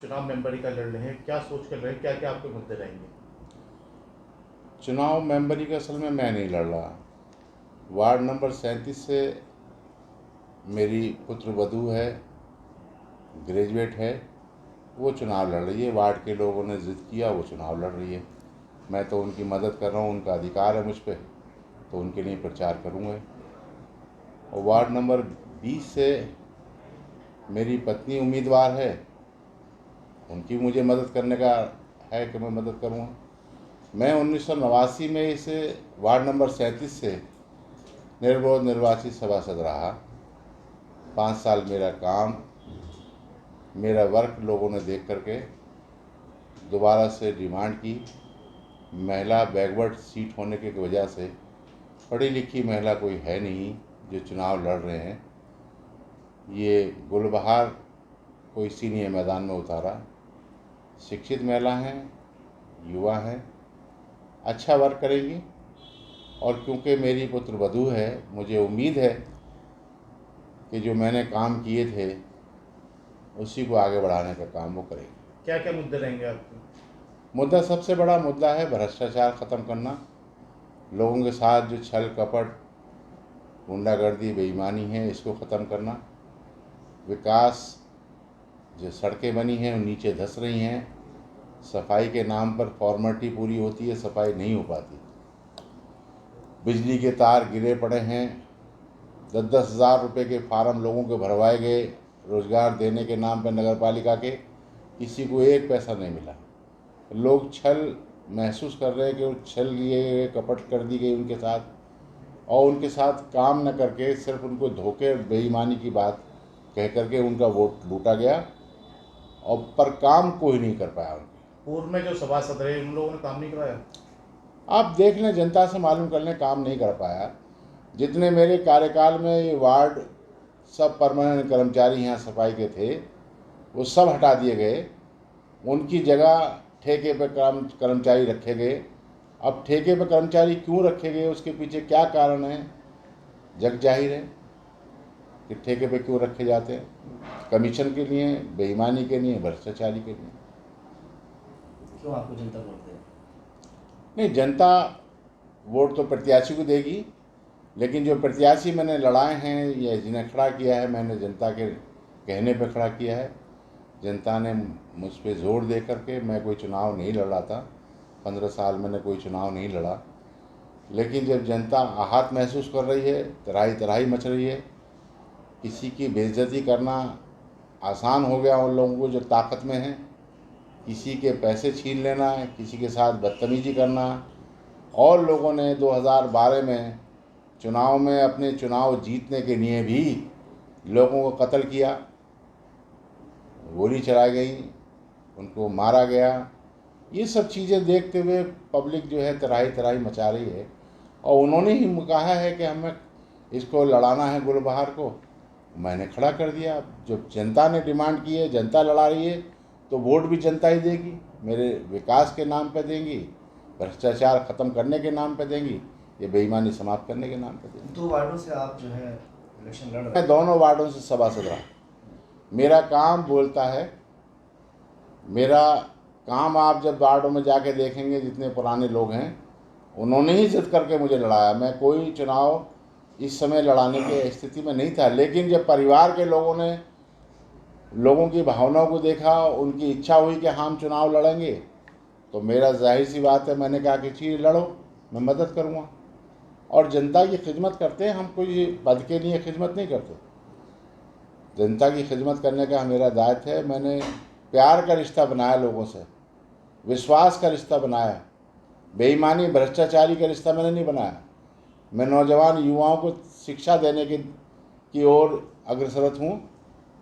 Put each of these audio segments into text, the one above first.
चुनाव मेंबरी का लड़ रहे हैं, क्या सोच कर रहे हैं, क्या क्या आपके मुद्दे रहेंगे? चुनाव मेंबरी का असल में मैं नहीं लड़ रहा। वार्ड नंबर 37 से मेरी पुत्र वधू है, ग्रेजुएट है, वो चुनाव लड़ रही है। वार्ड के लोगों ने ज़िद किया, वो चुनाव लड़ रही है। मैं तो उनकी मदद कर रहा हूँ, उनका अधिकार है मुझ पर, तो उनके लिए प्रचार करूँगा। और वार्ड नंबर 20 से मेरी पत्नी उम्मीदवार है, उनकी मुझे मदद करने का है कि मैं मदद करूँगा। मैं 1989 में इस वार्ड नंबर 37 से निर्विरोध निर्वाचित सभासद रहा। 5 साल मेरा काम, मेरा वर्क लोगों ने देख करके दोबारा से डिमांड की। महिला बैकवर्ड सीट होने की वजह से पढ़ी लिखी महिला कोई है नहीं जो चुनाव लड़ रहे हैं। ये गुलबहार को इसी ने मैदान में उतारा। शिक्षित महिला हैं, युवा हैं, अच्छा वर्क करेंगी। और क्योंकि मेरी पुत्र वधू है, मुझे उम्मीद है कि जो मैंने काम किए थे उसी को आगे बढ़ाने का काम वो करेगी। क्या क्या मुद्दे रहेंगे आपके? मुद्दा, सबसे बड़ा मुद्दा है भ्रष्टाचार ख़त्म करना। लोगों के साथ जो छल कपट, गुंडागर्दी, बेईमानी है, इसको ख़त्म करना। विकास, जो सड़कें बनी हैं वो नीचे धंस रही हैं। सफाई के नाम पर फॉर्मेलिटी पूरी होती है, सफाई नहीं हो पाती। बिजली के तार गिरे पड़े हैं। 10-10 हज़ार रुपये के फार्म लोगों के भरवाए गए रोज़गार देने के नाम पर नगर पालिका के, किसी को एक पैसा नहीं मिला। लोग छल महसूस कर रहे हैं कि वो छल लिए गए, कपट कर दी गई उनके साथ, और उनके साथ काम न करके सिर्फ उनको धोखे बेईमानी की बात कह करके उनका वोट लूटा गया, और पर काम कोई नहीं कर पाया उनके। पूर्व में जो सभासद रहे उन लोगों ने काम नहीं कराया? आप देख लें, जनता से मालूम कर लें, काम नहीं कर पाया। जितने मेरे कार्यकाल में ये वार्ड सब परमानेंट कर्मचारी यहाँ सफाई के थे, वो सब हटा दिए गए। उनकी जगह ठेके पर कर्मचारी रखे गए। अब ठेके पर कर्मचारी क्यों रखे गए, उसके पीछे क्या कारण है, जग जाहिर है कि ठेके पे क्यों रखे जाते हैं। कमीशन के लिए, बेईमानी के लिए, भ्रष्टाचारी के लिए। क्यों आपको जनता वोट दे? नहीं, जनता वोट तो प्रत्याशी को देगी, लेकिन जो प्रत्याशी मैंने लड़ाए हैं या जिन्हें खड़ा किया है, मैंने जनता के कहने पे खड़ा किया है। जनता ने मुझ पर जोर दे करके, मैं कोई चुनाव नहीं लड़ा था, 15 साल मैंने कोई चुनाव नहीं लड़ा। लेकिन जब जनता आहत महसूस कर रही है, तराही तराही मच रही है, किसी की बेइज्जती करना आसान हो गया उन लोगों को जो ताकत में है, किसी के पैसे छीन लेना, किसी के साथ बदतमीजी करना। और लोगों ने 2012 में चुनाव में अपने चुनाव जीतने के लिए भी लोगों को कत्ल किया, गोली चलाई गई, उनको मारा गया। ये सब चीज़ें देखते हुए पब्लिक जो है तराही तराही मचा रही है, और उन्होंने ही कहा है कि हमें इसको लड़ाना है गुलबहार को। मैंने खड़ा कर दिया। जब जनता ने डिमांड की है, जनता लड़ा रही है, तो वोट भी जनता ही देगी। मेरे विकास के नाम पे देंगी, भ्रष्टाचार ख़त्म करने के नाम पे देंगी, ये बेईमानी समाप्त करने के नाम पे देंगी। 2 वार्डों से आप जो है इलेक्शन लड़ रहे मैं दोनों वार्डों से सभासद रहा। मेरा काम बोलता है, मेरा काम आप जब वार्डों में जाके देखेंगे, जितने पुराने लोग हैं उन्होंने ही जिद करके मुझे लड़ाया। मैं कोई चुनाव इस समय लड़ाने की स्थिति में नहीं था, लेकिन जब परिवार के लोगों ने लोगों की भावनाओं को देखा, उनकी इच्छा हुई कि हम चुनाव लड़ेंगे, तो मेरा जाहिर सी बात है, मैंने कहा कि ठीक लड़ो, मैं मदद करूँगा। और जनता की खिदमत करते हैं हम, कोई पद के लिए खिदमत नहीं करते। जनता की खिदमत करने का मेरा दायित्व है। मैंने प्यार का रिश्ता बनाया लोगों से, विश्वास का रिश्ता बनाया, बेईमानी भ्रष्टाचारी का रिश्ता मैंने नहीं बनाया। मैं नौजवान युवाओं को शिक्षा देने की ओर अग्रसर हूँ।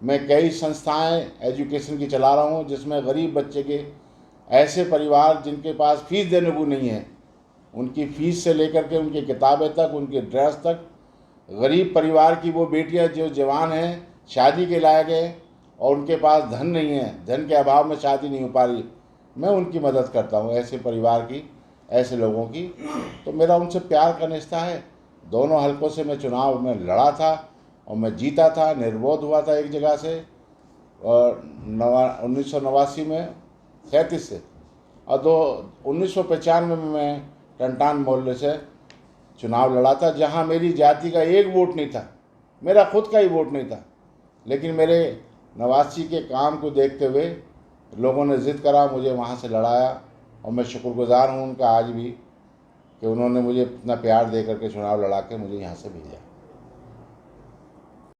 मैं कई संस्थाएं एजुकेशन की चला रहा हूँ, जिसमें गरीब बच्चे के, ऐसे परिवार जिनके पास फीस देने को नहीं है, उनकी फ़ीस से लेकर के उनकी किताबें तक, उनकी ड्रेस तक, गरीब परिवार की वो बेटियां जो जवान हैं, शादी के लायक हैं और उनके पास धन नहीं है, धन के अभाव में शादी नहीं हो पा रही, मैं उनकी मदद करता हूँ, ऐसे परिवार की, ऐसे लोगों की। तो मेरा उनसे प्यार का रिश्ता है। दोनों हलकों से मैं चुनाव में लड़ा था और मैं जीता था, निर्विरोध हुआ था एक जगह से। और 1989 में 37 से, और 1995 में मैं टंटान मोहल्ले से चुनाव लड़ा था, जहाँ मेरी जाति का एक वोट नहीं था, मेरा खुद का ही वोट नहीं था। लेकिन मेरे नवासी के काम को देखते हुए लोगों ने ज़िद करा, मुझे वहाँ से लड़ाया, और मैं शुक्रगुज़ार हूँ उनका आज भी कि उन्होंने मुझे इतना प्यार दे करके चुनाव लड़ा के मुझे यहाँ से भेजा।